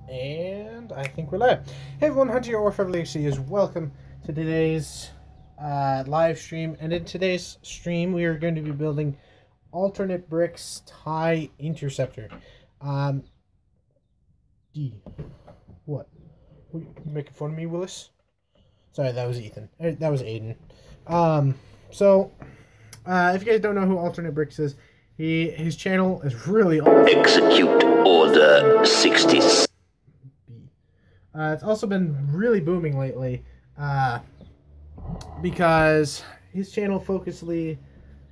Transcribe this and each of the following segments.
And I think we're live. Hey everyone, Hunter your Warfare Legacy is welcome to today's live stream. And in today's stream, we are going to be building alternate bricks TIE Interceptor. What? Were you making fun of me, Willis? Sorry, that was Ethan. That was Aiden. If you guys don't know who Alternate Bricks is, his channel is really awesome. Execute Order 60. It's also been really booming lately because his channel focusedly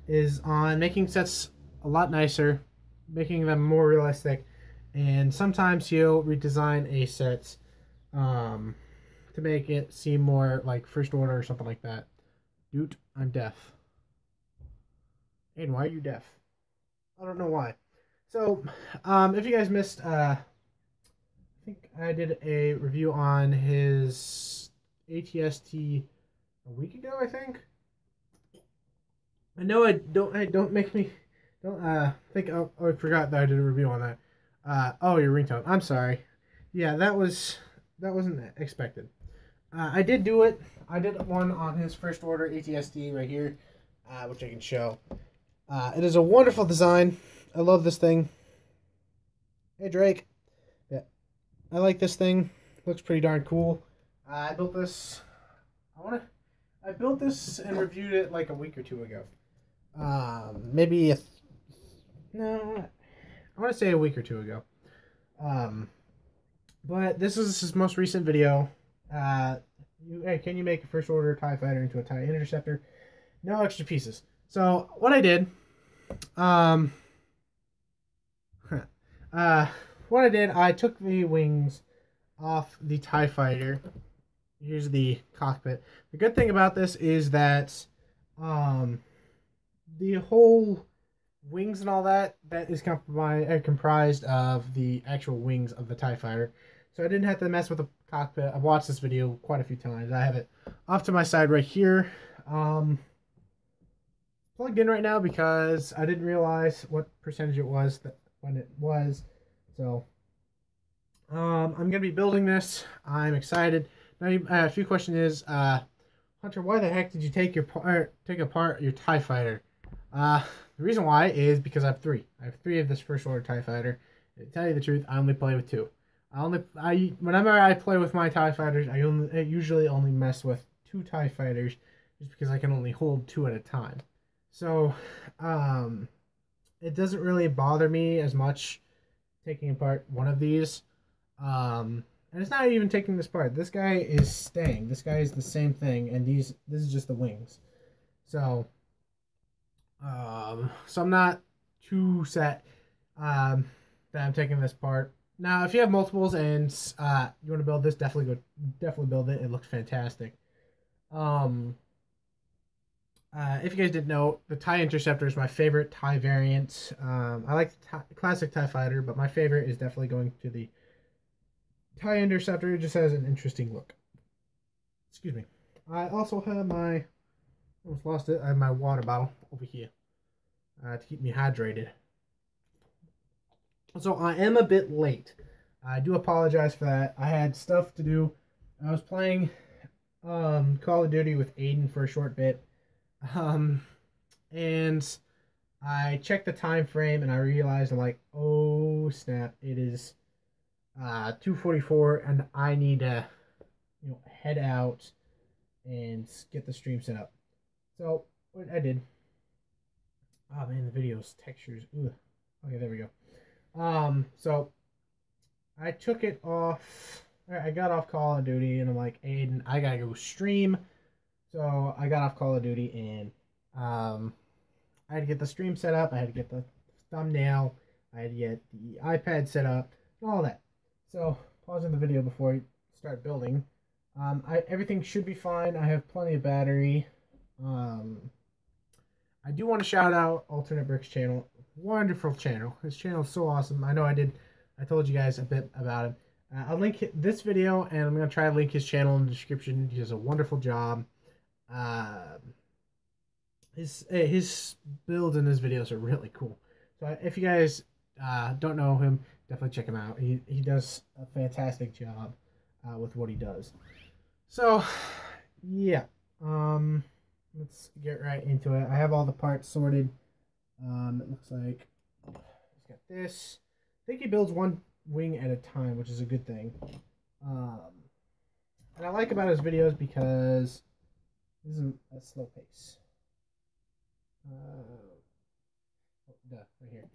is on making sets a lot nicer, making them more realistic, and sometimes he'll redesign a set to make it seem more like First Order or something like that. Dude, I'm deaf. Aiden, why are you deaf? I don't know why. So, if you guys missed, I think I did a review on his ATST a week ago, I think. I know don't make me, think, oh, I forgot that I did a review on that. Oh, your ringtone. I'm sorry. Yeah, that wasn't expected. I did do it. I did one on his First Order ATST right here, which I can show. It is a wonderful design. I love this thing. Hey, Drake. Yeah, I like this thing. Looks pretty darn cool. I built this. I built this and reviewed it like a week or two ago. Maybe no, I want to say a week or two ago. But this is his most recent video. Hey, can you make a First Order TIE Fighter into a TIE Interceptor? No extra pieces. So what I did, I took the wings off the TIE Fighter. Here's the cockpit. The good thing about this is that the whole wings and all that is comprised of the actual wings of the TIE Fighter. So I didn't have to mess with the cockpit. I've watched this video quite a few times. I have it off to my side right here. Plugged in right now because I didn't realize what percentage it was when it was. So I'm gonna be building this. I'm excited. Now a few questions is Hunter, why the heck did you take apart your TIE Fighter? The reason why is because I have three. I have three of this First Order TIE Fighter. To tell you the truth, I only play with two. Whenever I play with my TIE Fighters, I usually only mess with two TIE Fighters just because I can only hold two at a time. So, it doesn't really bother me as much taking apart one of these. And it's not even taking this apart. This guy is staying. This guy is the same thing, and this is just the wings. So, I'm not too set that I'm taking this apart. Now, if you have multiples and you want to build this, definitely build it. It looks fantastic. If you guys didn't know, the TIE Interceptor is my favorite TIE variant. I like the classic TIE Fighter, but my favorite is definitely going to the TIE Interceptor. It just has an interesting look. Excuse me. I also have almost lost it. I have my water bottle over here to keep me hydrated. So I am a bit late. I do apologize for that. I had stuff to do. I was playing Call of Duty with Aiden for a short bit. And I checked the time frame and I realized, I'm like, oh snap, it is 2:44 and I need to head out and get the stream set up. So what I did, oh man, the video's textures, ugh. Okay, there we go. So I took it off. I got off Call of Duty and I'm like, Aiden, I gotta go stream. So I got off Call of Duty and I had to get the stream set up. I had to get the thumbnail. I had to get the iPad set up and all that. So pausing the video before I start building. Everything should be fine. I have plenty of battery. I do want to shout out Alternate Bricks channel. Wonderful channel. His channel is so awesome. I know I told you guys a bit about him. I'll link this video, and I'm going to try to link his channel in the description. He does a wonderful job. His builds in his videos are really cool. So if you guys don't know him, definitely check him out. He does a fantastic job with what he does. So, yeah. Let's get right into it. I have all the parts sorted. It looks like he's got this. I think he builds one wing at a time, which is a good thing. And I like about his videos because this isn't a slow pace. Right here.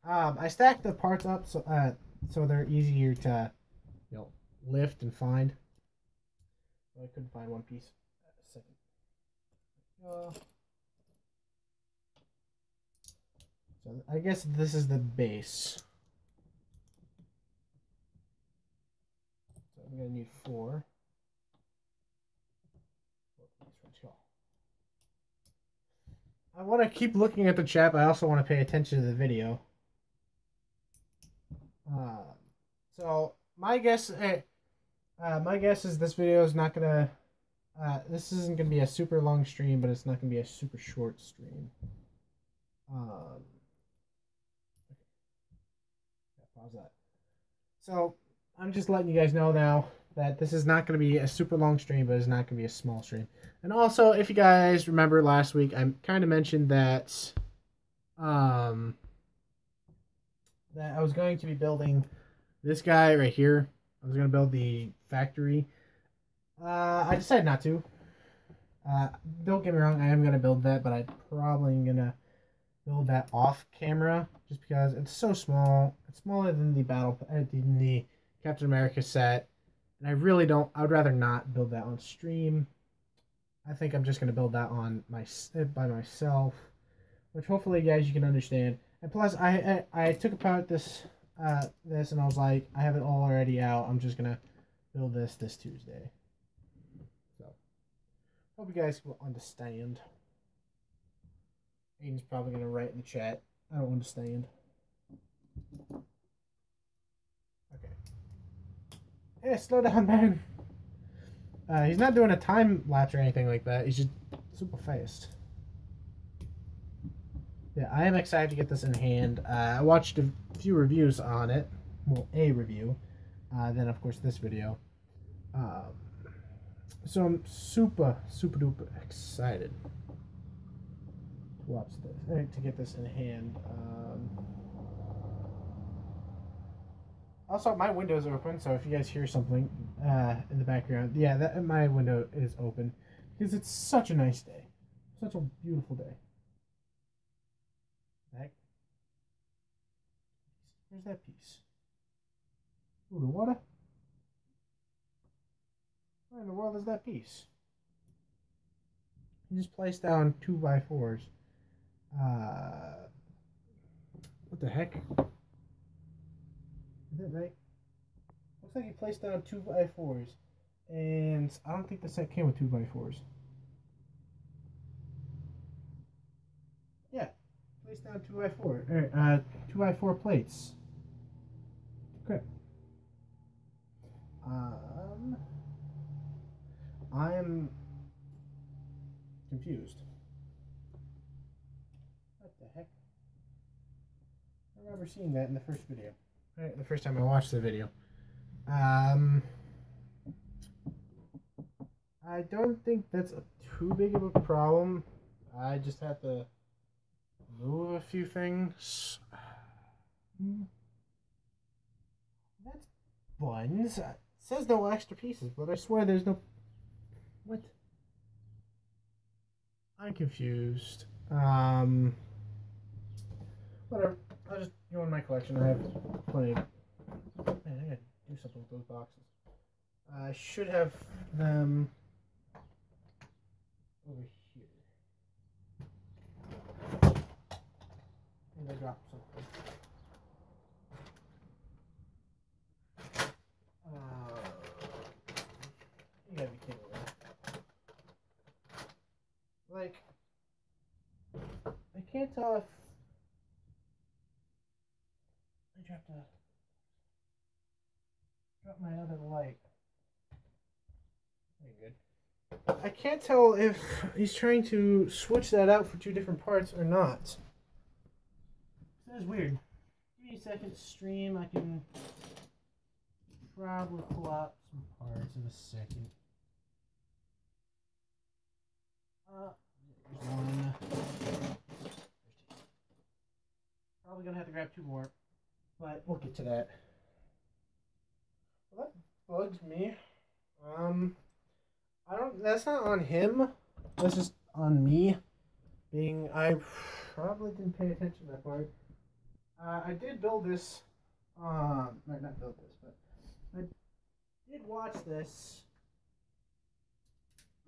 I stacked the parts up so they're easier to lift and find. Well, I couldn't find one piece. A second. So I guess this is the base. So I'm gonna need 4. I want to keep looking at the chat, but I also want to pay attention to the video. So my guess is this video is not gonna. This isn't gonna be a super long stream, but it's not gonna be a super short stream. Okay. Yeah, pause that. So I'm just letting you guys know now that this is not going to be a super long stream, but it's not going to be a small stream. And also, if you guys remember last week, I kind of mentioned that that I was going to be building this guy right here. I was going to build the factory. I decided not to. Don't get me wrong, I am going to build that, but I'm probably going to build that off camera just because it's so small. It's smaller than the Captain America set. And I really don't. I would rather not build that on stream. I think I'm just going to build that on by myself, which hopefully, guys, you can understand. And plus, I took apart this and I was like, I have it all already out. I'm just gonna build this Tuesday. So hope you guys will understand. Aiden's probably gonna write in the chat, I don't understand. Okay. Hey, slow down, man. He's not doing a time lapse or anything like that. He's just super fast. Yeah, I am excited to get this in hand. I watched a few reviews on it. Well, a review. Then, of course, this video. So I'm super duper excited to watch this, to get this in hand. Also, my window's open, so if you guys hear something in the background, yeah, my window is open because it's such a nice day, such a beautiful day. Back. Where's that piece? Ooh, the water. Where in the world is that piece? You just placed down 2x4s. What the heck? Is that right? Looks like you placed down 2x4s, and I don't think the set came with 2x4s. Yeah, placed down 2x4, 2x4 plates. Okay. I'm confused. What the heck? I remember seeing that in the first video. The first time I watched the video. I don't think that's too big of a problem. I just have to move a few things. That's buns. It says no extra pieces, but I swear there's no... What? I'm confused. Whatever. I'll just go in my collection. I have plenty. Man, I gotta do something with those boxes. I should have them over here. And I dropped something. You gotta be kidding me. Like, I can't tell if I dropped my other light. Very good. I can't tell if he's trying to switch that out for two different parts or not. That is weird. 30-second stream. I can probably pull out some parts in a second. There's one. Probably gonna have to grab 2 more, but we'll get to that. Well, that bugs me. I don't. That's not on him. That's just on me. I probably didn't pay attention to that part. I did build this. Not build this, but I did watch this.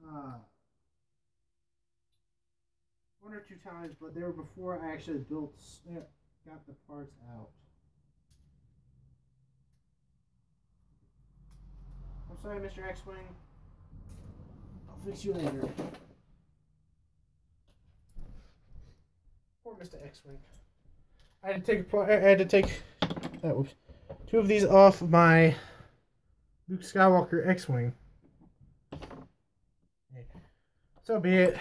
1 or 2 times, but they were before I actually got the parts out. I'm sorry, Mr. X-Wing. I'll fix you later. Poor Mr. X-Wing. I had to take 2 of these off of my Luke Skywalker X-Wing. So be it.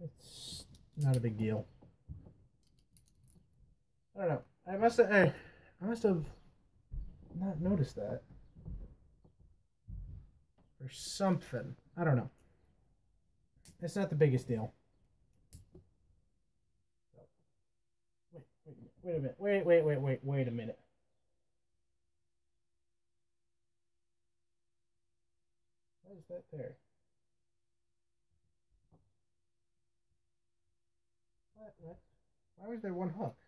It's not a big deal. I don't know. I must have not noticed that. Or something. I don't know. It's not the biggest deal. Wait a minute. Wait a minute. Why is that there? What? Why was there 1 hook?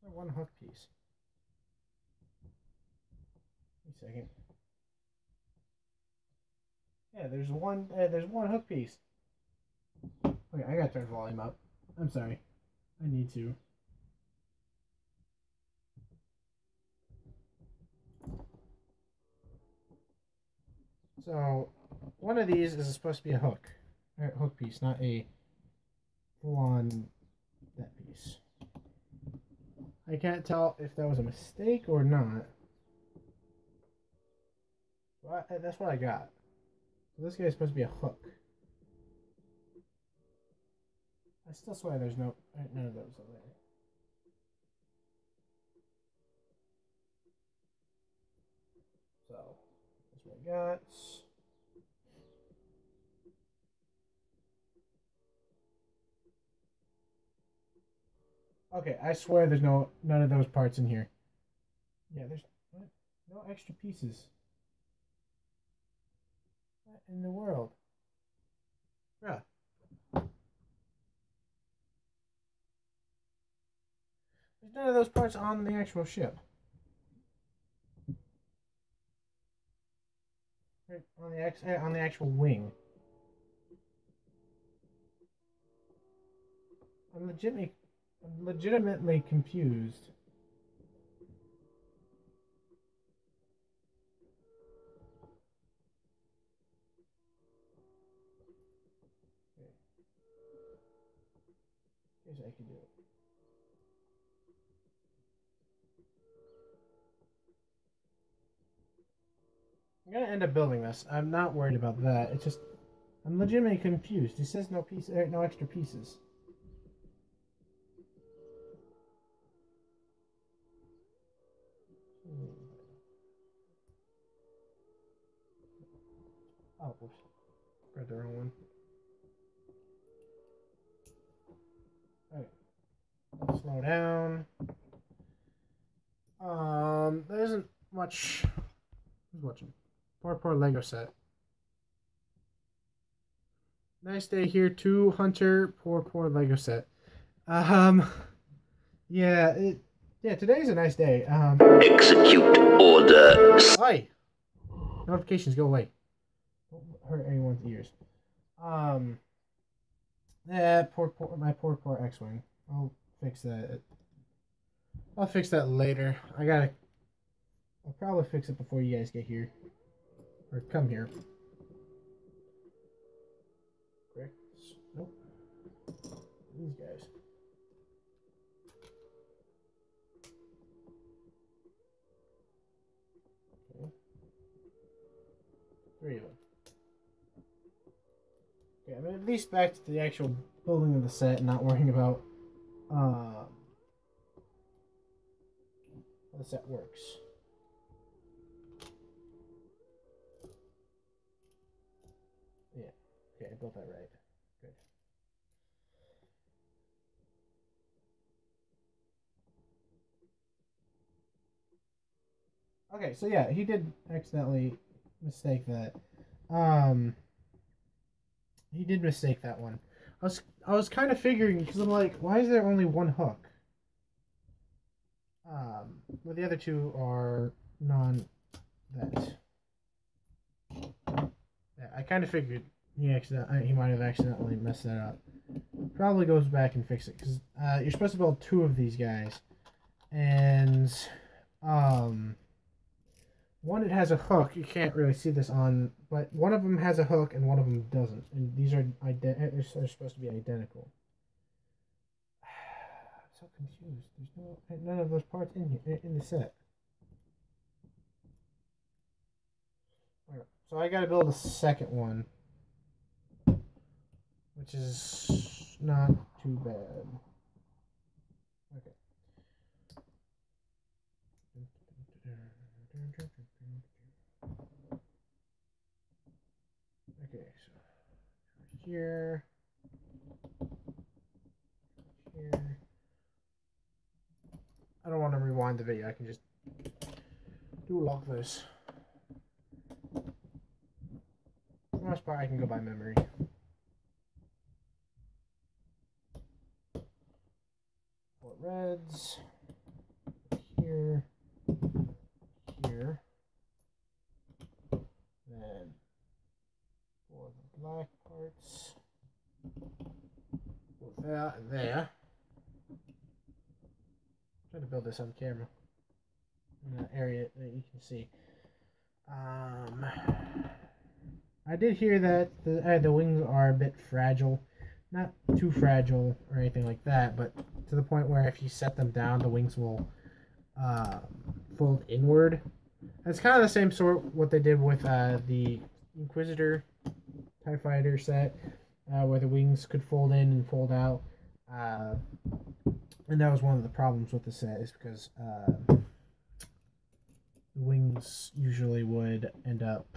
Where's 1 hook piece? Wait a second. Yeah, there's one hook piece. Okay, I gotta turn the volume up. I'm sorry. I need to. So, one of these is supposed to be a hook. Hook piece, not a full-on that piece. I can't tell if that was a mistake or not. Well, that's what I got. So this guy's supposed to be a hook. I still swear there's none of those over there. So, that's what I got. Okay, I swear there's none of those parts in here. Yeah, there's no extra pieces. What in the world? Bruh. There's none of those parts on the actual ship. Right, on the actual wing. I'm legitimately confused. Okay. Guess I can do it. I'm gonna end up building this. I'm not worried about that. It's just I'm legitimately confused. It says no extra pieces. Oh, whoops. Grabbed the wrong one. Okay. Slow down. There isn't much. Who's watching? Poor Lego set. Nice day here too, Hunter. Poor Lego set. Yeah, today's a nice day. Execute order. Hi. Notifications go away. Don't hurt anyone's ears. Yeah, my poor X-Wing. I'll fix that. I'll fix that later. I'll probably fix it before you guys get here. Or come here. Correct? Nope. These guys. Okay. 3 of them. Okay, I'm at least back to the actual building of the set and not worrying about the set works. Yeah. Okay, I built that right. Good. Okay, so yeah, he did accidentally mistake that. Um, he did mistake that one. I was kind of figuring because I'm like, why is there only one hook? Well, the other two are non that. Yeah, I kind of figured he might have accidentally messed that up. Probably goes back and fix it because you're supposed to build two of these guys, and one it has a hook. You can't really see this on, but one of them has a hook and one of them doesn't, and these are they're supposed to be identical. I'm so confused. There's none of those parts in here in the set. So I got to build a second one, which is not too bad. Okay. Okay, so here, here. I don't want to rewind the video. I can just do like this. For the most part, I can go by memory. Four reds. Here. Here. Then for the black parts. Put that and there. Try to build this on camera in an area that you can see. I did hear that the wings are a bit fragile, not too fragile or anything like that, but to the point where if you set them down, the wings will fold inward. It's kind of the same sort what they did with the Inquisitor TIE Fighter set, where the wings could fold in and fold out. And that was one of the problems with the set, is because the wings usually would end up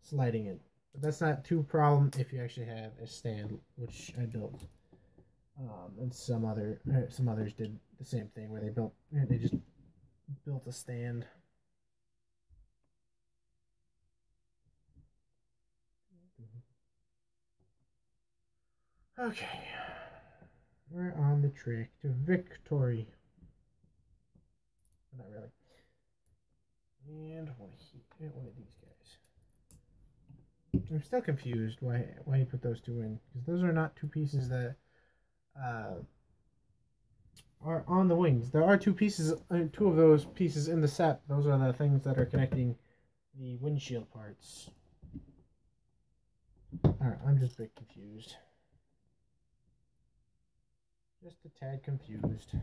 sliding in. But that's not too problem if you actually have a stand, which I built. And some others did the same thing, where they just built a stand. Okay, we're on the track to victory. But not really. And I want to heat one of these guys. I'm still confused why he put those two in, because those are not two pieces that are on the wings. There are two of those pieces in the set. Those are the things that are connecting the windshield parts. Alright, I'm just a bit confused. Just a tad confused.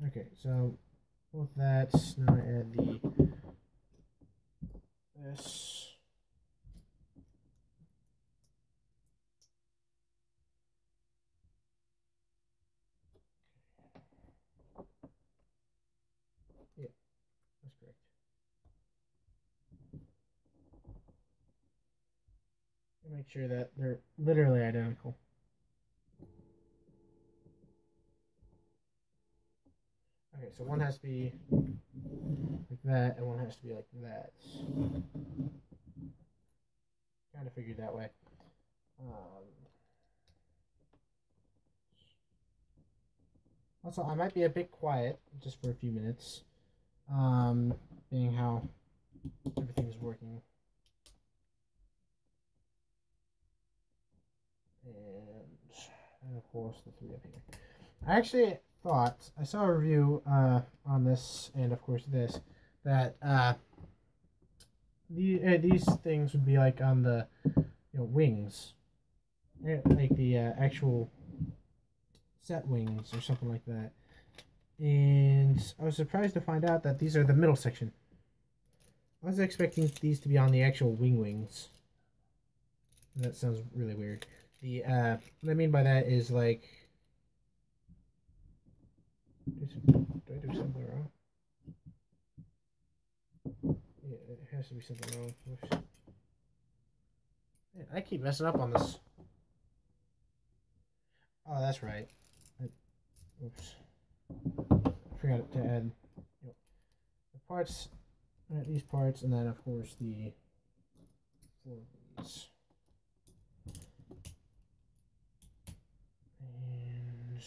Okay, so with that, now I add this. Yeah, that's correct. And make sure that they're literally identical. Okay, so one has to be like that, and one has to be like that. Kind of figured that way. Also, I might be a bit quiet just for a few minutes, being how everything's working. And of course, the three up here. I actually thought I saw a review on this, and of course this, that these things would be like on the wings, like the actual set wings or something like that. And I was surprised to find out that these are the middle section. I was expecting these to be on the actual wings. That sounds really weird. The what I mean by that is like, do I do something has to be something wrong. Oops. Man, I keep messing up on this. Oh, that's right. Oops. I forgot to add the parts, these parts, and then of course the 4 of these. And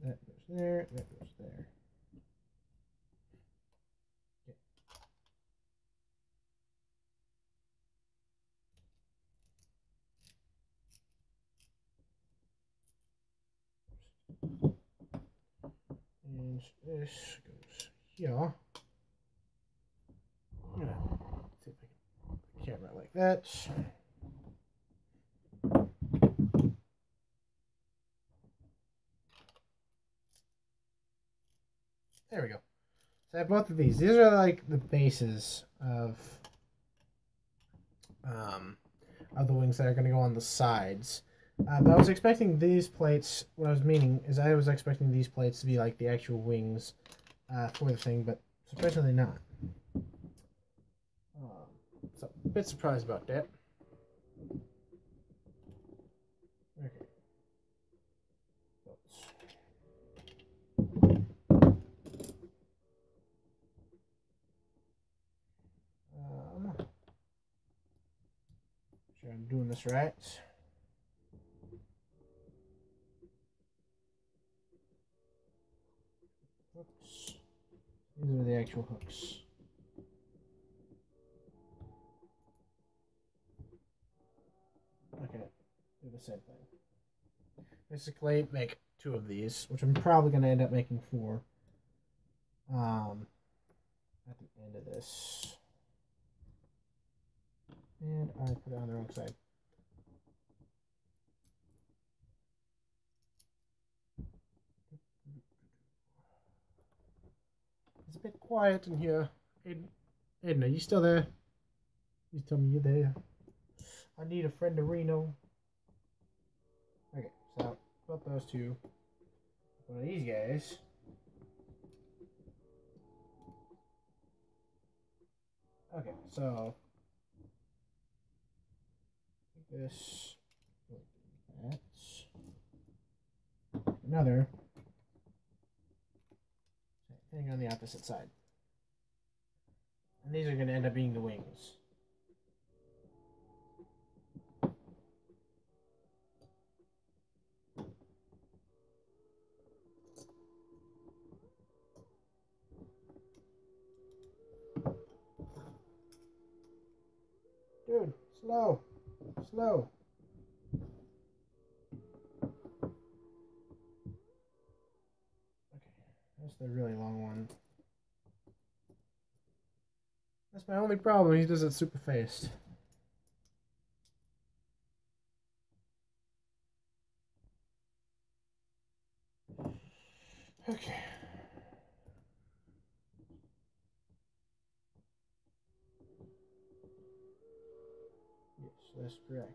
that goes there, that goes there. Okay. And this goes here. I'm gonna see if I can put the camera like that. There we go. So I have both of these. These are like the bases of the wings that are going to go on the sides. But I was expecting these plates. What I was meaning is I was expecting these plates to be like the actual wings for the thing, but surprisingly not. So a bit surprised about that. Okay. Sure I'm doing this right. Hooks. These are the actual hooks. Okay, do the same thing. Basically, make 2 of these, which I'm probably going to end up making 4. At the end of this. And I put it on the wrong side. It's a bit quiet in here. Aiden, are you still there? Please tell me you're there. I need a friend to Reno. Okay, so put those 2. One of these guys. Okay, so this, that, another thing on the opposite side, and these are going to end up being the wings. Dude, slow. Slow. Okay, that's the really long one. That's my only problem. He does it super fast. Okay. Yes, that's correct.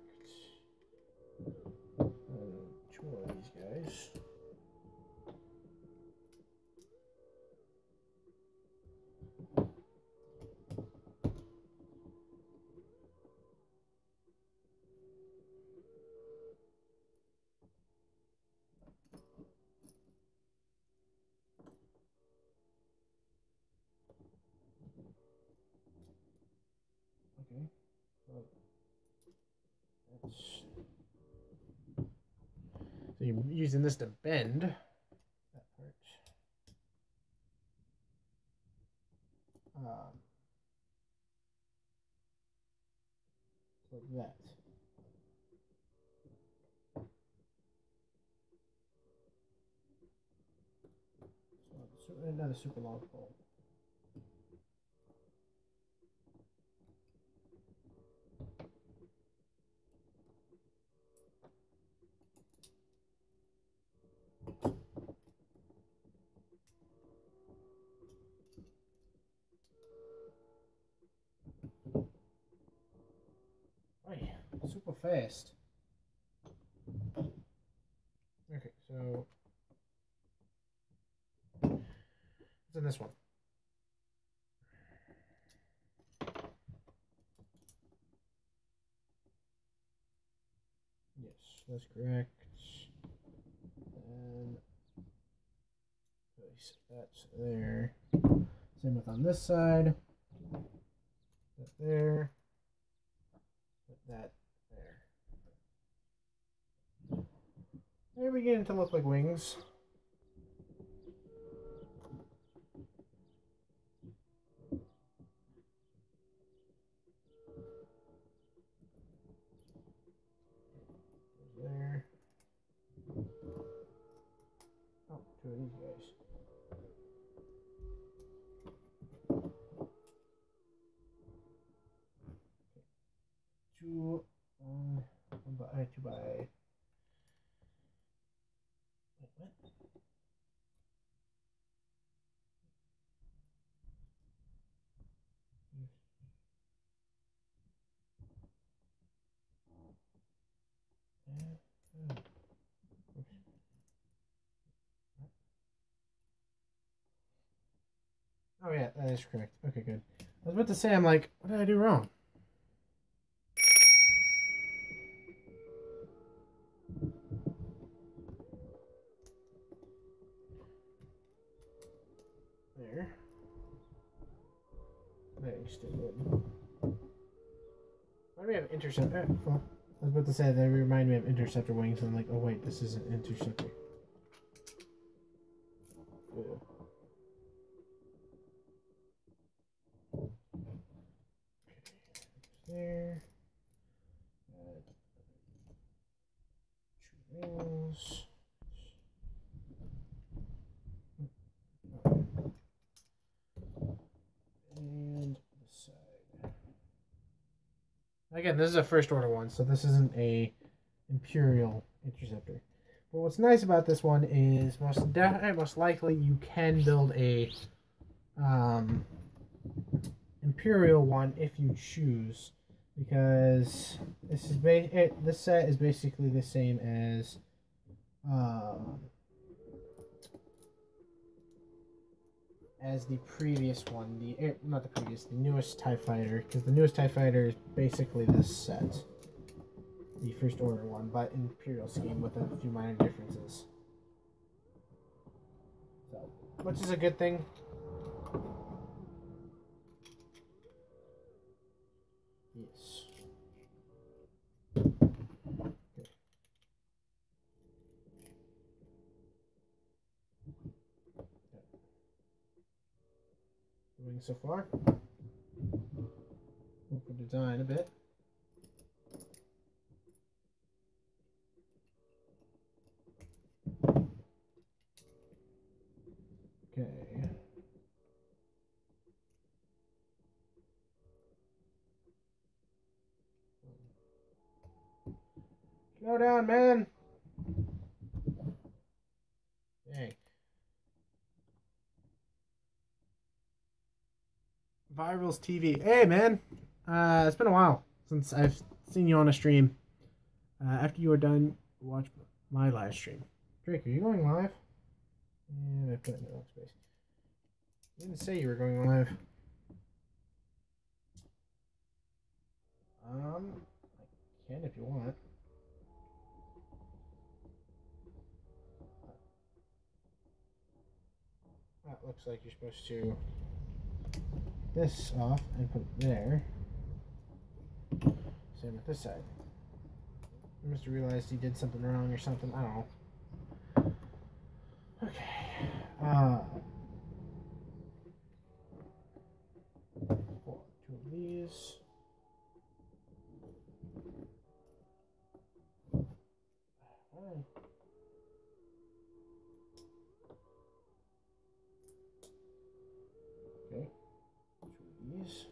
Which one of these guys? Okay. So that's. So you're using this to bend that part. Like that. So another super long pole. Right, super fast. Okay, so it's in this one. That's correct. And place that there. Same with on this side. That there. Put that there. They're beginning to look like wings. There. Oh, two of these guys. Two by. Wait, what? Oh yeah, that is correct. Okay, good. I was about to say, I'm like, what did I do wrong? There. Thanks, dude. Why do we have Interceptor? Well, I was about to say, they remind me of Interceptor wings, and I'm like, oh wait, this isn't Interceptor. Ew. There. Two wings. And this side. Again, this is a first order one, so this isn't a Imperial Interceptor. But what's nice about this one is most likely you can build a Imperial one if you choose, because this set is basically the same as the previous one, the newest TIE Fighter, because the newest TIE Fighter is basically this set, the first order one, but in Imperial scheme with a few minor differences. So, which is a good thing. Yes. Okay. Doing so far. Look for design a bit. Okay. Slow down, man. Dang. Virals TV. Hey, man. It's been a while since I've seen you on a stream. After you are done, watch my live stream. Drake, are you going live? Yeah, I put it in the wrong space. You didn't say you were going live. I can if you want. That looks like you're supposed to this off and put it there. Same with this side. I must have realized he did something wrong or something. I don't know. Okay. Two of these. Okay. Two of these.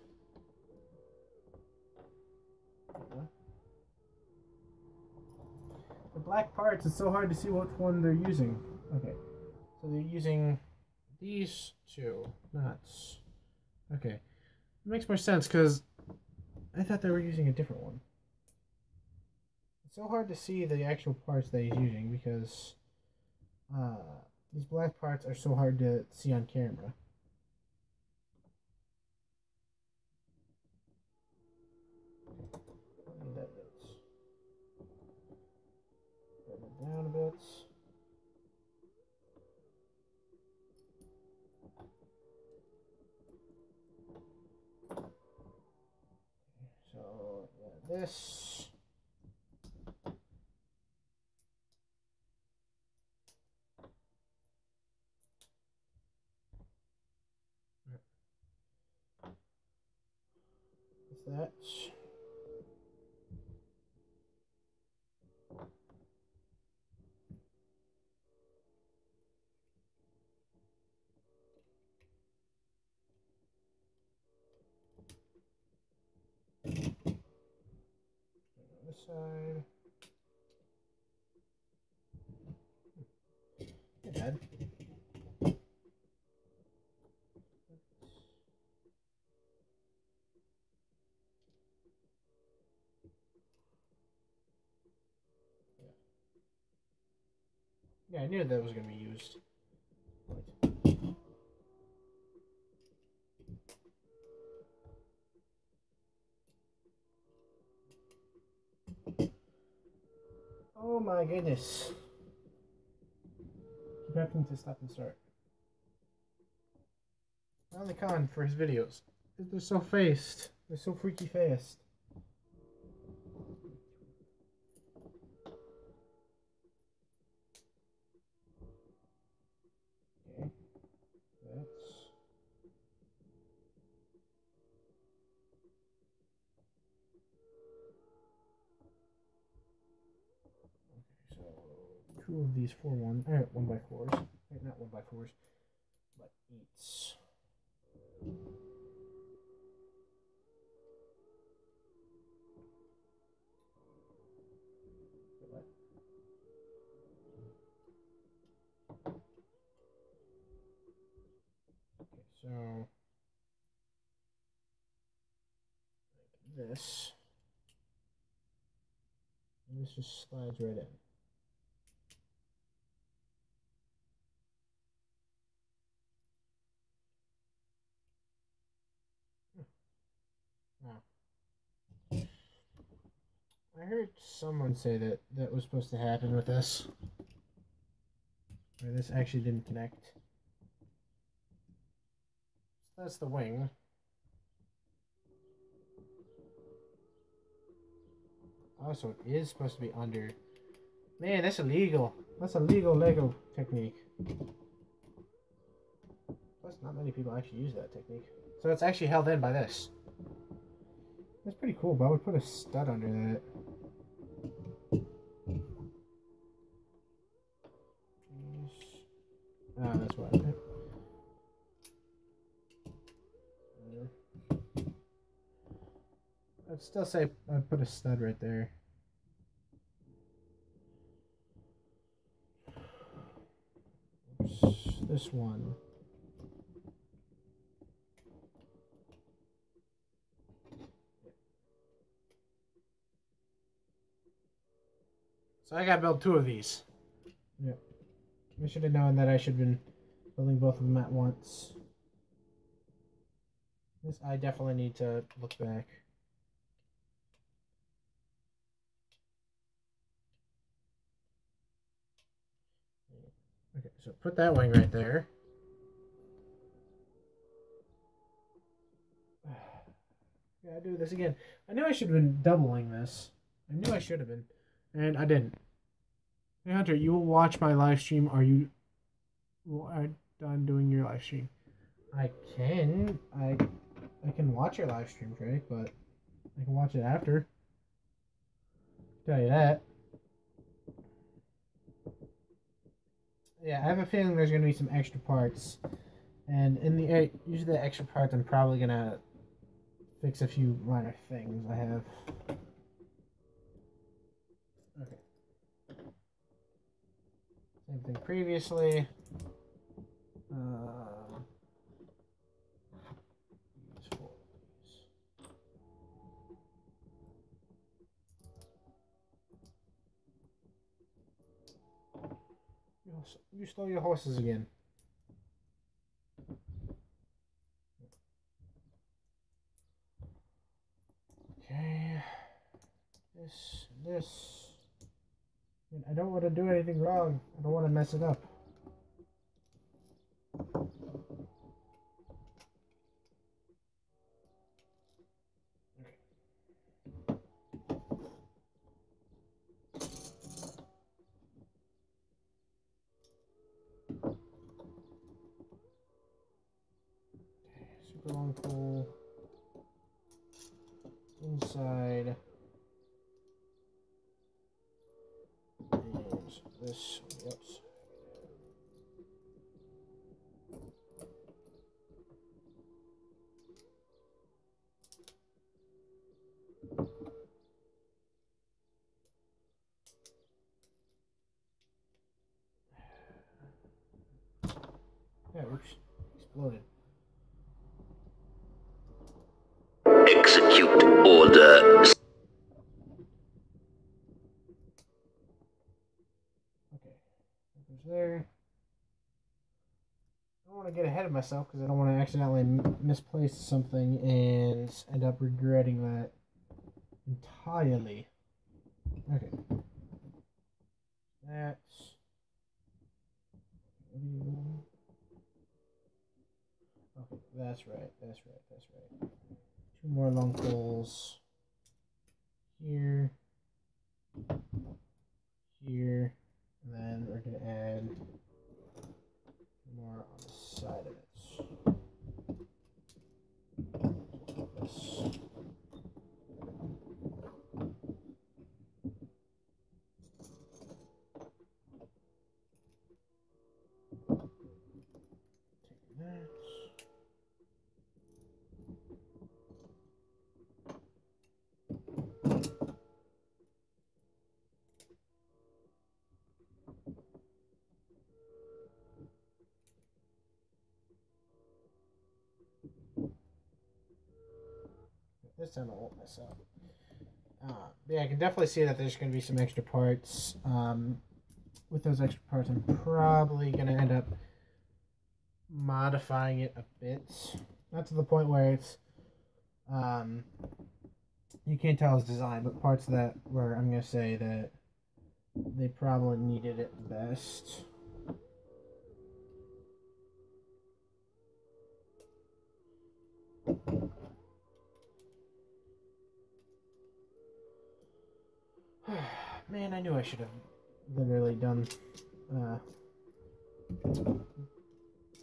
The black parts, it's so hard to see which one they're using. Okay. So they're using these two nuts. Okay. It makes more sense because I thought they were using a different one. It's so hard to see the actual parts that he's using because these black parts are so hard to see on camera. this. What's that? This side. Hey, Dad. Yeah, I knew that was going to be used. Oh my goodness. Keep having to stop and start. My only con for his videos is they're so fast. They're so freaky fast. Okay. That's... Okay, so two of these 1x4s. Right, not 1x4s, but 8s. Okay, so like this. And this just slides right in. Wow. I heard someone say that that was supposed to happen with this. Or this actually didn't connect. So that's the wing. Oh, so it is supposed to be under. Man, that's illegal. That's a legal Lego technique. Plus, not many people actually use that technique. So it's actually held in by this. That's pretty cool, but I would put a stud under that. Ah, that's why. I'd still say I'd put a stud right there. Oops, this one. So I gotta build two of these. Yep. I should have known that I should have been building both of them at once. This I definitely need to look back. Okay, so put that wing right there. Yeah, I do this again. I knew I should have been doubling this. I knew I should have been, and I didn't. Hey Hunter, you will watch my live stream. Are you done doing your live stream? I can. I can watch your live stream, Drake, but I can watch it after. Tell you that. Yeah, I have a feeling there's gonna be some extra parts, and in the usually the extra parts, I'm probably gonna fix a few minor things I have. Okay. Same thing previously. You stole your horses again. Okay. This. I don't want to do anything wrong. I don't want to mess it up. Okay. super long pole inside, and this on the outside. Yeah, oops, exploded. Execute order. Okay, that goes there. I don't want to get ahead of myself because I don't want to accidentally misplace something and end up regretting that entirely. Okay. That's... Okay, that's right, that's right, that's right. 2 more long poles. Here. Here. And then we're going to add more on the side of it. This. Take that. This time I won't mess up. Yeah, I can definitely see that there's going to be some extra parts. With those extra parts, I'm probably going to end up modifying it a bit. Not to the point where it's you can't tell it's design, but parts that where I'm going to say that they probably needed it best. Man, I knew I should have literally done. I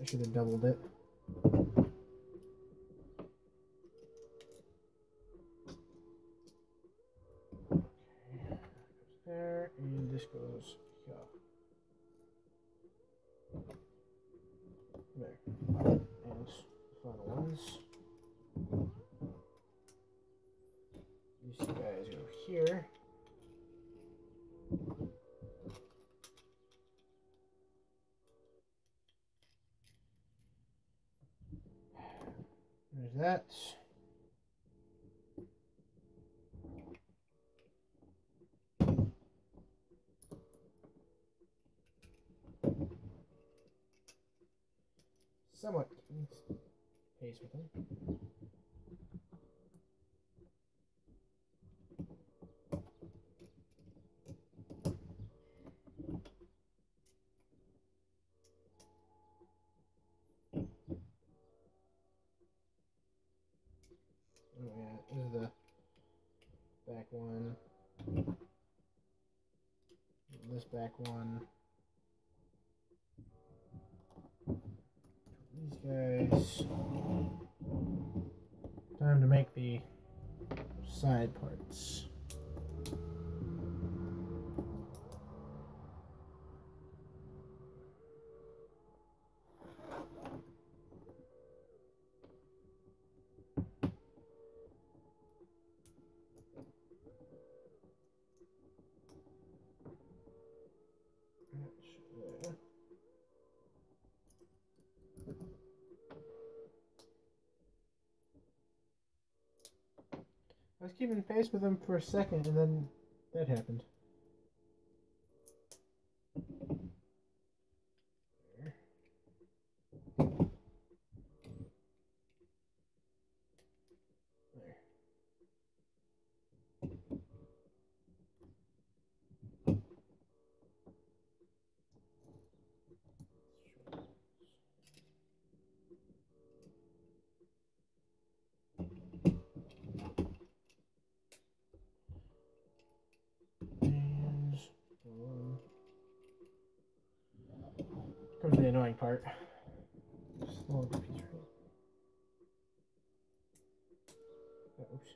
should have doubled it. Okay, goes there, and this goes here. There. And the final ones. These guys go here. There's that. Somewhat pace with them. Oh yeah, this is the back one. This back one. These guys. Time to make the side parts. I was keeping pace with him for a second, and then that happened. There. There. And comes the annoying part. Slow the piece right. Oops.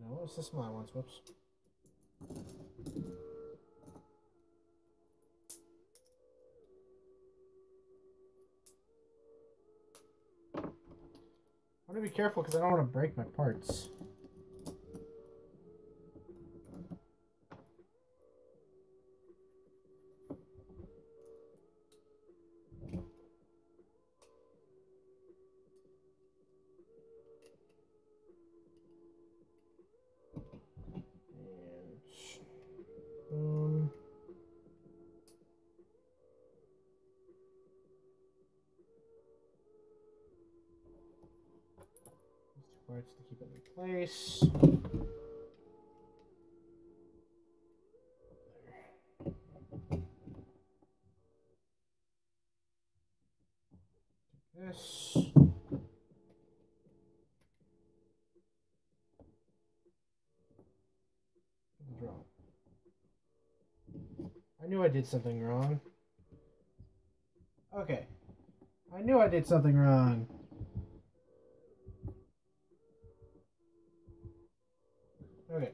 No, it's the small ones. Whoops. I want to be careful because I don't want to break my parts. And these 2 parts to keep it in place. This. Draw. I knew I did something wrong. Okay. I knew I did something wrong. Okay.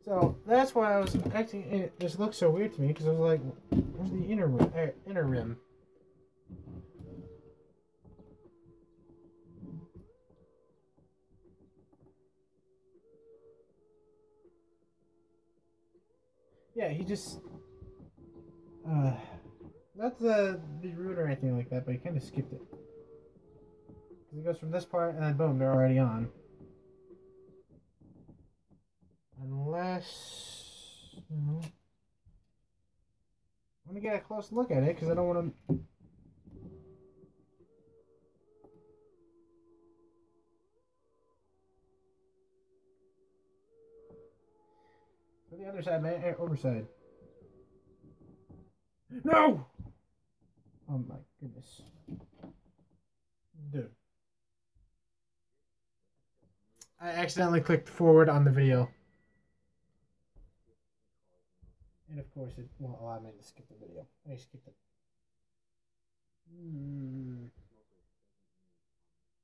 So that's why I was acting. It just looked so weird to me because I was like, "Where's the inner rim?" Yeah, he just not to be rude or anything like that, but he kind of skipped it. Because it goes from this part and then boom, they're already on. Unless I want to get a close look at it because I don't want to. For the other side, man, overside. No! Oh my goodness. Dude. I accidentally clicked forward on the video. And of course it won't allow me to skip the video. I skipped it.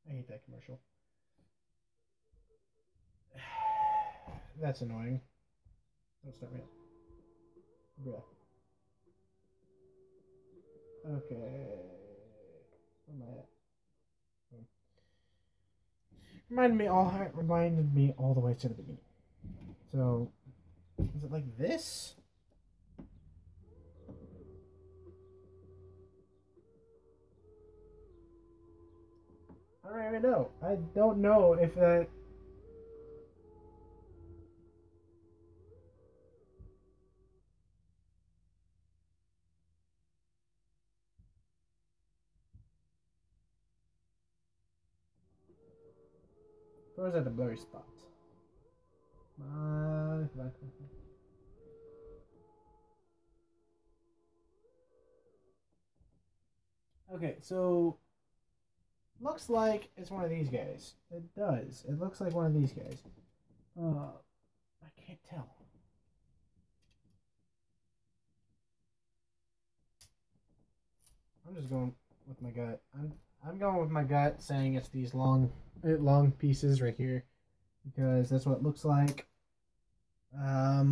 I hate that commercial. That's annoying. Don't start me up. Bruh. Okay. Where am I at? Reminded me all the way to the beginning. So, is it like this? I don't even know. I don't know if that. Or is that a blurry spot? Okay, so looks like it's one of these guys. It does. It looks like one of these guys. I can't tell. I'm just going with my gut. I'm going with my gut, saying it's these long pieces right here because that's what it looks like. Yeah.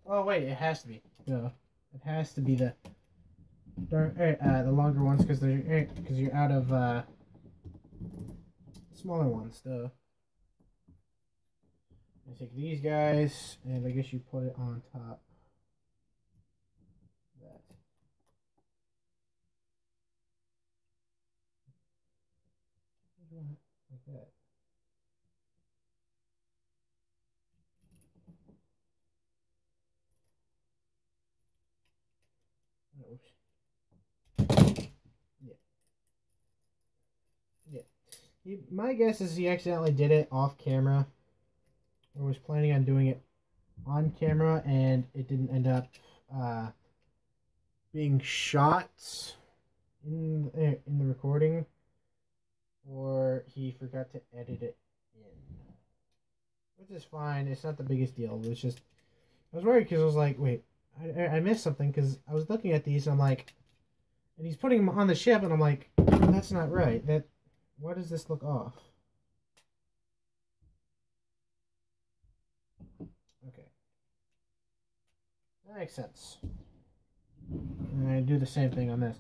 Oh wait, it has to be. Yeah. It has to be the longer ones because you're out of smaller ones. Duh. I take these guys, and I guess you put it on top. That. Like that. Oops. Yeah. Yeah. My guess is he accidentally did it off camera, or was planning on doing it on camera, and it didn't end up being shot in the recording, or he forgot to edit it in, which is fine. It's not the biggest deal. It's just I was worried because I was like, wait, I missed something because I was looking at these and I'm like, and he's putting them on the ship and I'm like, that's not right. Why does this look off? Okay. That makes sense. And I do the same thing on this.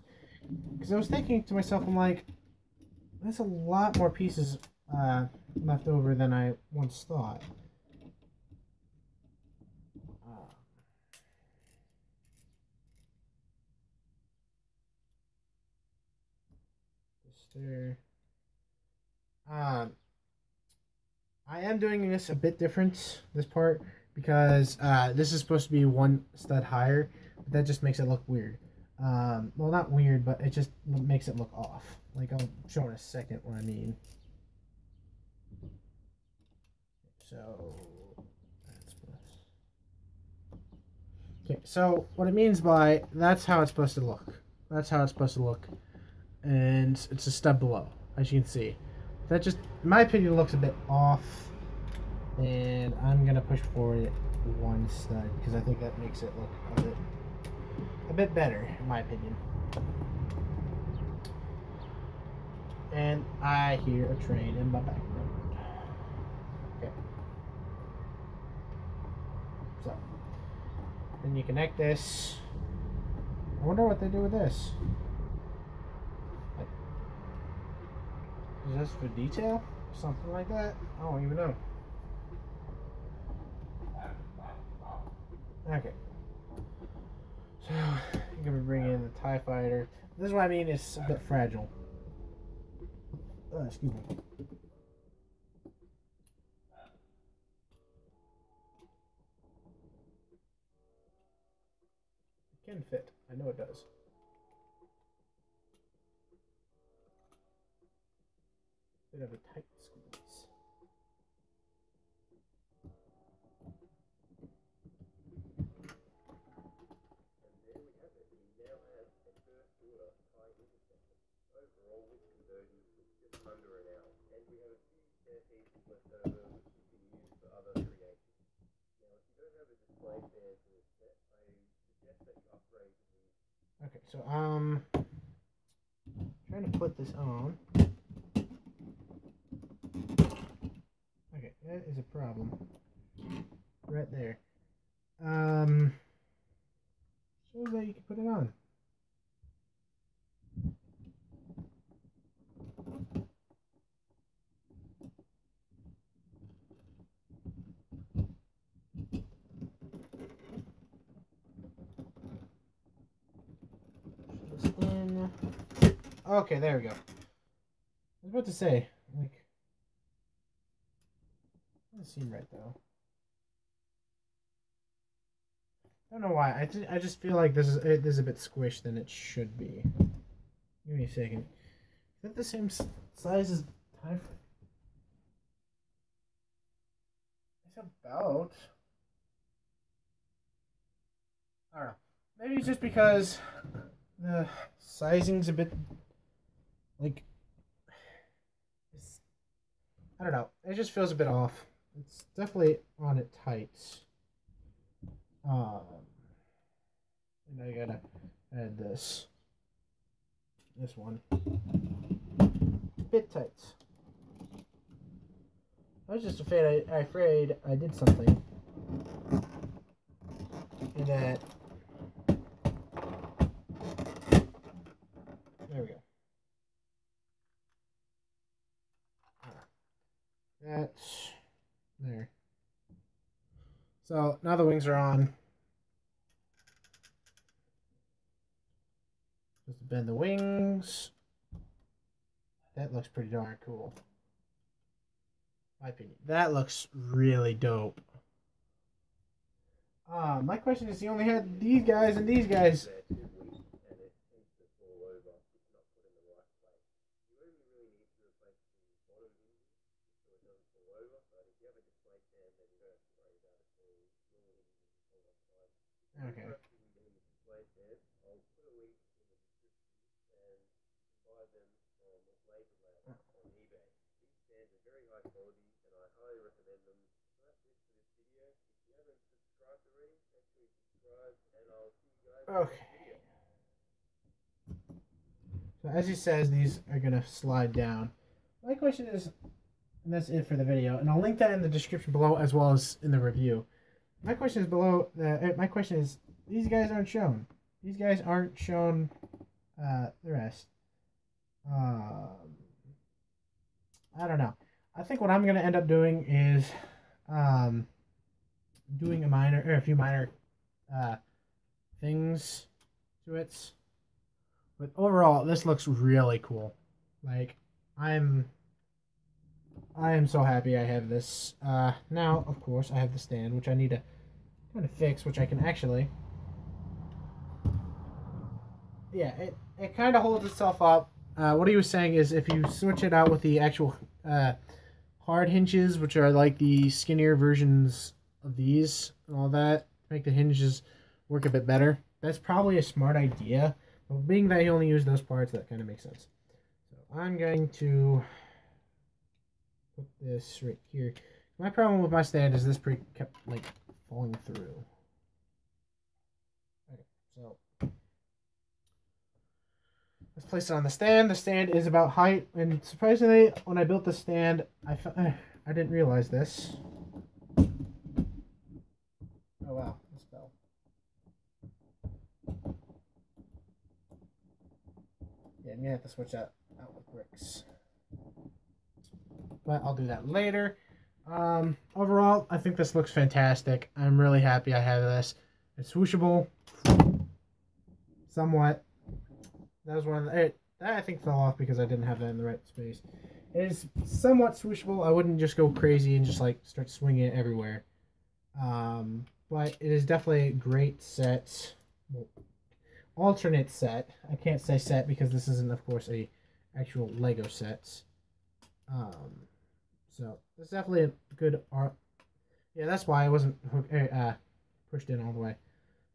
Because I was thinking to myself, I'm like, there's a lot more pieces left over than I once thought. Just there. I am doing this a bit different, this part, because this is supposed to be one stud higher, but that just makes it look weird. Well, not weird, but it just makes it look off. Like, I'll show in a second what I mean. So, okay, so what it means by that's how it's supposed to look. That's how it's supposed to look. And it's a stub below, as you can see. That just, in my opinion, looks a bit off. And I'm going to push forward one stud because I think that makes it look a bit better, in my opinion. And I hear a train in my background. Okay. So, then you connect this. I wonder what they do with this. Is this for detail? Something like that? I don't even know. Okay. So, you're going to bring in the TIE Fighter. This is what I mean, it's a bit fragile. Excuse me. It can fit. I know it does. Bit of a tight squeeze. Overall, with conversion, it's just under an hour, and we have a few spare pieces left over which you can use for other creations. Now, if you don't have a display fan for this set, I suggest that you upgrade to these. Okay, so trying to put this on. Okay, that is a problem. Right there. Shows that you can put it on. In. Okay, there we go. I was about to say, like, doesn't seem right though. I don't know why. I just feel like this is a bit squished than it should be. Give me a second. Is that the same size as TIE? It's about. I don't know. Maybe it's just because the sizing's a bit like I don't know. It just feels a bit off. It's definitely on it tight. And I gotta add this one. A bit tight. I was just afraid I did something and that. There we go. That's there. So now the wings are on. Just bend the wings. That looks pretty darn cool. My opinion. That looks really dope. My question is, he only had these guys and these guys. Okay. Very high quality, and I highly recommend them. So that's it for this video. If you haven't subscribed already, make sure you subscribe, and I'll see you guys in the Okay. next video. So as he says, these are gonna slide down. My question is, and that's it for the video, and I'll link that in the description below as well as in the review. My question is below. My question is, these guys aren't shown. These guys aren't shown. The rest. I don't know. I think what I'm gonna end up doing is, doing a few minor, things to it. But overall, this looks really cool. Like, I am so happy I have this. Now, of course, I have the stand, which I need to kind of fix, which I can actually. Yeah, it kind of holds itself up. What he was saying is if you switch it out with the actual hard hinges, which are like the skinnier versions of these and all that, make the hinges work a bit better. That's probably a smart idea. But being that he only used those parts, that kind of makes sense. So I'm going to put this right here. My problem with my stand is this kept like falling through. Okay, so let's place it on the stand. The stand is about height, and surprisingly, when I built the stand, I didn't realize this. Oh wow, this fell. Yeah, I'm gonna have to switch that out with bricks, but I'll do that later. Overall, I think this looks fantastic. I'm really happy I have this. It's swooshable, somewhat. That was one of the, that I think fell off because I didn't have that in the right space. It is somewhat swooshable. I wouldn't just go crazy and just like start swinging it everywhere. But it is definitely a great set. Well, alternate set. I can't say set because this isn't, of course, a actual Lego set. So it's definitely a good art. Yeah, that's why I wasn't pushed in all the way.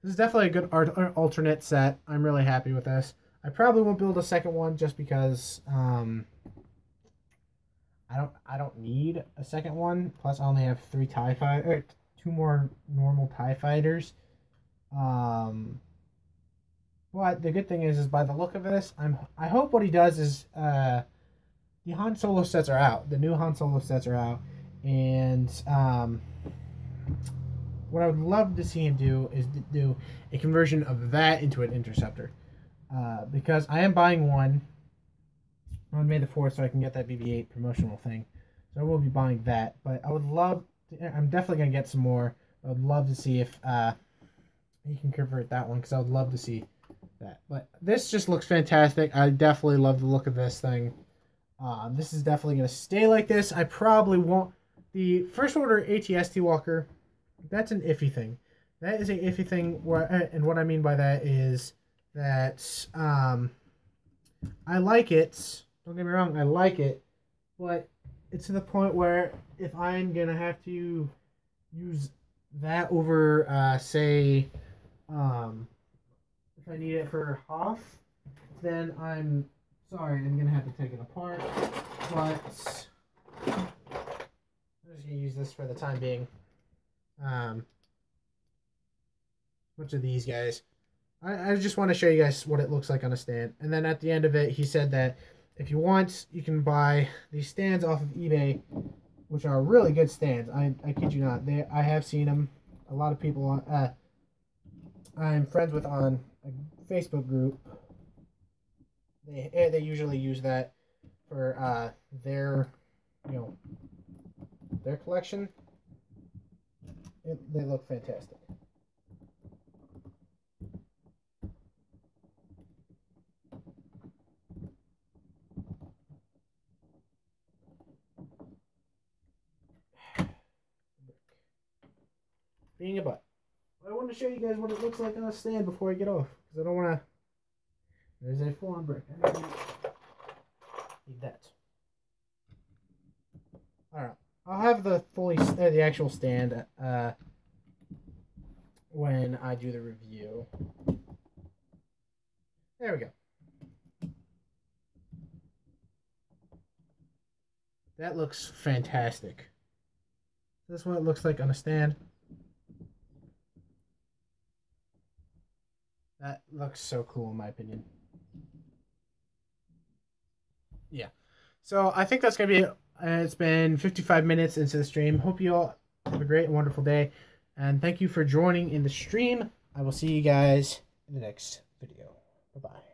This is definitely a good alternate set. I'm really happy with this. I probably won't build a second one just because I don't need a second one. Plus, I only have 2 more normal TIE fighters. But the good thing is by the look of this, I hope what he does is the Han Solo sets are out. The new Han Solo sets are out, and what I would love to see him do is do a conversion of that into an Interceptor, because I am buying one on May the 4th so I can get that BB-8 promotional thing. So I will be buying that, but I would love to, I'm definitely going to get some more. I would love to see if he can convert that one, because I would love to see that. But this just looks fantastic. I definitely love the look of this thing. This is definitely going to stay like this. I probably won't. The First Order AT-ST Walker, that's an iffy thing. That is an iffy thing, and what I mean by that is that I like it. Don't get me wrong, I like it, but it's to the point where if I'm going to have to use that over, say, if I need it for Hoth, then I'm sorry, I'm going to have to take it apart, but I'm just going to use this for the time being. Bunch of these guys. I just want to show you guys what it looks like on a stand. And then at the end of it, he said that if you want, you can buy these stands off of eBay, which are really good stands. I kid you not. I have seen them. A lot of people I'm friends with on a Facebook group. They usually use that for their their collection. They look fantastic. Being a butt. I want to show you guys what it looks like on a stand before I get off, because I don't want to. There's a full-on brick. I don't need that. All right, I'll have the actual stand when I do the review. There we go. That looks fantastic. This is what it looks like on a stand. That looks so cool in my opinion. Yeah. So I think that's going to be it. It's been 55 minutes into the stream. Hope you all have a great and wonderful day. And thank you for joining in the stream. I will see you guys in the next video. Bye-bye.